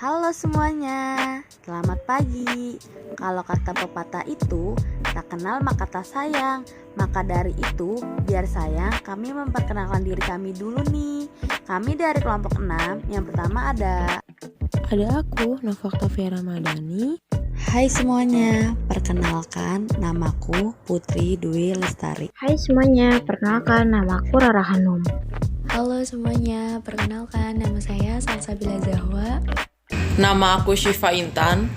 Halo semuanya, selamat pagi. Kalau kata pepatah itu, tak kenal maka tak sayang. Maka dari itu, biar sayang kami memperkenalkan diri kami dulu nih. Kami dari kelompok 6, yang pertama ada aku, Nova Vera Madani. Hai semuanya, perkenalkan namaku Putri Dwi Lestari. Hai semuanya, perkenalkan namaku Rara Hanum. Halo semuanya, perkenalkan nama saya Salsabila Zahwa. Nama aku Syifa Intan.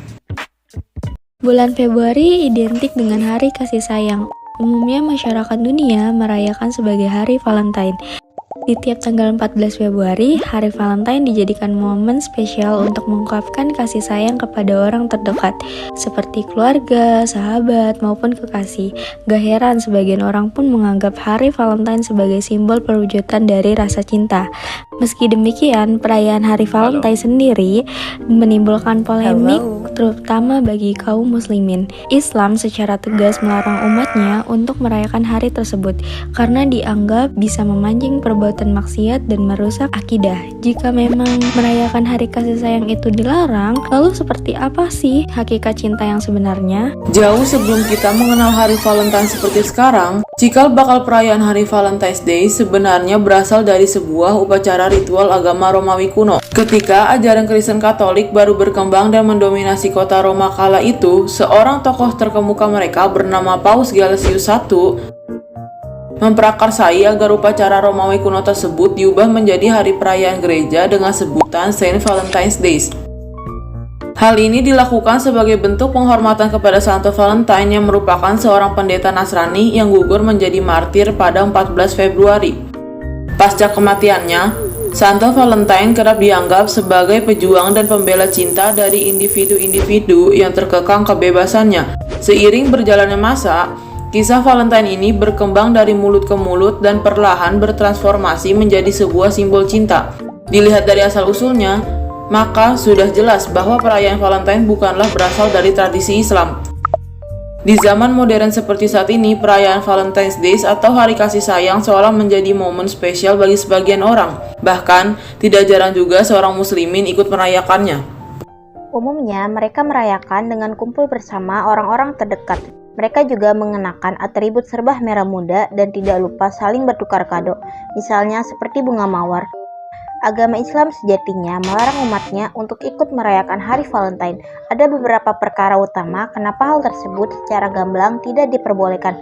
Bulan Februari identik dengan Hari Kasih Sayang. Umumnya masyarakat dunia merayakan sebagai Hari Valentine. Di tiap tanggal 14 Februari, Hari Valentine dijadikan momen spesial untuk mengungkapkan kasih sayang kepada orang terdekat, seperti keluarga, sahabat, maupun kekasih. Gak heran sebagian orang pun menganggap Hari Valentine sebagai simbol perwujudan dari rasa cinta. Meski demikian, perayaan Hari Valentine sendiri menimbulkan polemik, terutama bagi kaum muslimin. Islam secara tegas melarang umatnya untuk merayakan hari tersebut, karena dianggap bisa memancing perbuatan maksiat dan merusak akidah. Jika memang merayakan hari kasih sayang itu dilarang, lalu seperti apa sih hakikat cinta yang sebenarnya? Jauh sebelum kita mengenal Hari Valentine seperti sekarang, cikal bakal perayaan Hari Valentine's Day sebenarnya berasal dari sebuah upacara ritual agama Romawi kuno. Ketika ajaran Kristen Katolik baru berkembang dan mendominasi kota Roma kala itu, seorang tokoh terkemuka mereka bernama Paus Gelasius I memprakarsai agar upacara Romawi kuno tersebut diubah menjadi hari perayaan gereja dengan sebutan Saint Valentine's Days. Hal ini dilakukan sebagai bentuk penghormatan kepada Santo Valentine yang merupakan seorang pendeta Nasrani yang gugur menjadi martir pada 14 Februari. Pasca kematiannya, Santo Valentine kerap dianggap sebagai pejuang dan pembela cinta dari individu-individu yang terkekang kebebasannya. Seiring berjalannya masa, kisah Valentine ini berkembang dari mulut ke mulut dan perlahan bertransformasi menjadi sebuah simbol cinta. Dilihat dari asal-usulnya, maka sudah jelas bahwa perayaan Valentine bukanlah berasal dari tradisi Islam. Di zaman modern seperti saat ini, perayaan Valentine's Days atau Hari Kasih Sayang seolah menjadi momen spesial bagi sebagian orang. Bahkan, tidak jarang juga seorang muslimin ikut merayakannya. Umumnya, mereka merayakan dengan kumpul bersama orang-orang terdekat. Mereka juga mengenakan atribut serba merah muda dan tidak lupa saling bertukar kado, misalnya seperti bunga mawar. Agama Islam sejatinya melarang umatnya untuk ikut merayakan Hari Valentine. Ada beberapa perkara utama kenapa hal tersebut secara gamblang tidak diperbolehkan.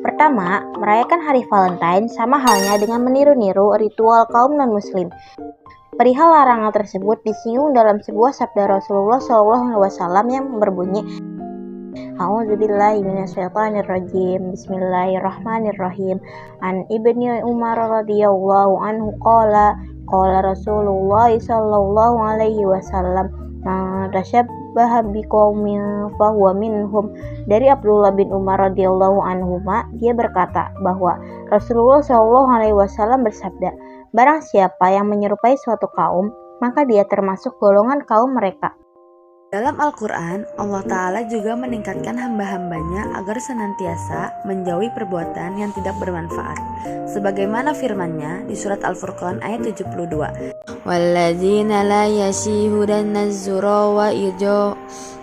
Pertama, merayakan Hari Valentine sama halnya dengan meniru-niru ritual kaum non-muslim. Perihal larangan tersebut disinggung dalam sebuah sabda Rasulullah SAW yang berbunyi, A'udzubillahi minasyaitonirrajim. Bismillahirrahmanirrahim. An Ibni Umar radhiyallahu anhu qala Rasulullah sallallahu alaihi wasallam man tashabbaha biqaumin fahuwa minhum. Dari Abdullah bin Umar radhiyallahu anhu, dia berkata bahwa Rasulullah sallallahu alaihi wasallam bersabda, barang siapa yang menyerupai suatu kaum, maka dia termasuk golongan kaum mereka. Dalam Al-Quran, Allah Ta'ala juga meningkatkan hamba-hambanya agar senantiasa menjauhi perbuatan yang tidak bermanfaat. Sebagaimana firman-Nya di surat Al-Furqan ayat 72. Walladzina la yashihudana az-zura wa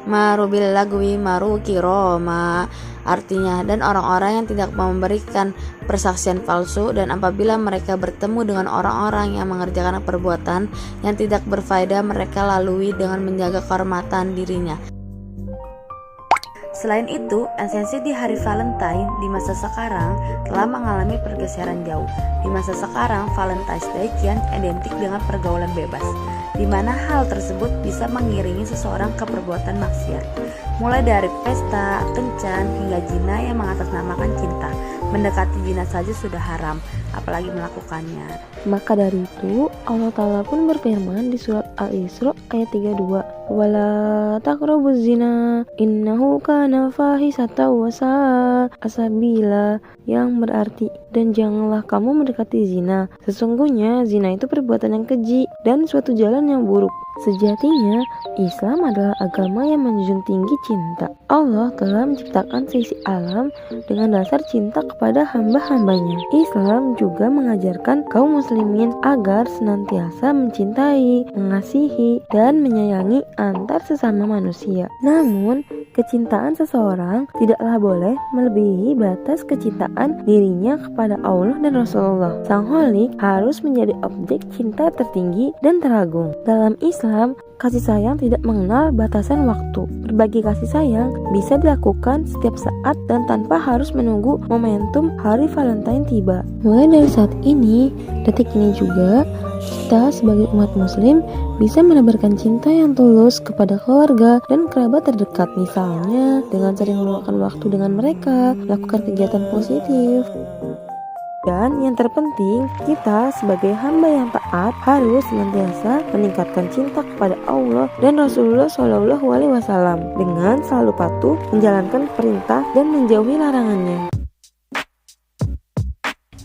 maru bil lagwi maru kiroma. Artinya, dan orang-orang yang tidak memberikan persaksian palsu, dan apabila mereka bertemu dengan orang-orang yang mengerjakan perbuatan yang tidak berfaedah, mereka lalui dengan menjaga kehormatan dirinya. Selain itu, esensi di hari Valentine di masa sekarang telah mengalami pergeseran jauh. Di masa sekarang, Valentine's Day kian identik dengan pergaulan bebas, di mana hal tersebut bisa mengiringi seseorang ke perbuatan maksiat. Mulai dari pesta, kencan, hingga zina yang mengatasnamakan cinta. Mendekati zina saja sudah haram, apalagi melakukannya. Maka dari itu, Allah Ta'ala pun berfirman di surat Al-Isra ayat 32, wala taqrabuz zina innahu kana fahisatan wa sa'a sabila, yang berarti, dan janganlah kamu mendekati zina, sesungguhnya zina itu perbuatan yang keji dan suatu jalan yang buruk. Sejatinya, Islam adalah agama yang menjunjung tinggi cinta. Allah telah menciptakan seisi alam dengan dasar cinta kepada hamba-hambanya. Islam juga mengajarkan kaum muslimin agar senantiasa mencintai, mengasihi, dan menyayangi antar sesama manusia. Namun, kecintaan seseorang tidaklah boleh melebihi batas kecintaan dirinya kepada Allah dan Rasulullah. Sang Kholik harus menjadi objek cinta tertinggi dan teragung. Dalam Islam, kasih sayang tidak mengenal batasan waktu. Berbagi kasih sayang bisa dilakukan setiap saat dan tanpa harus menunggu momentum Hari Valentine tiba. Mulai dari saat ini, detik ini juga, kita sebagai umat muslim bisa menebarkan cinta yang tulus kepada keluarga dan kerabat terdekat, misalnya dengan sering meluangkan waktu dengan mereka, melakukan kegiatan positif. Dan yang terpenting, kita sebagai hamba yang taat harus senantiasa meningkatkan cinta kepada Allah dan Rasulullah SAW dengan selalu patuh menjalankan perintah dan menjauhi larangannya.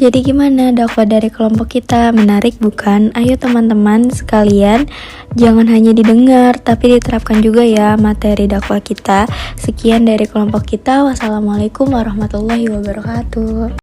Jadi gimana dakwah dari kelompok kita? Menarik bukan? Ayo teman-teman sekalian, jangan hanya didengar tapi diterapkan juga ya materi dakwah kita. Sekian dari kelompok kita. Wassalamualaikum warahmatullahi wabarakatuh.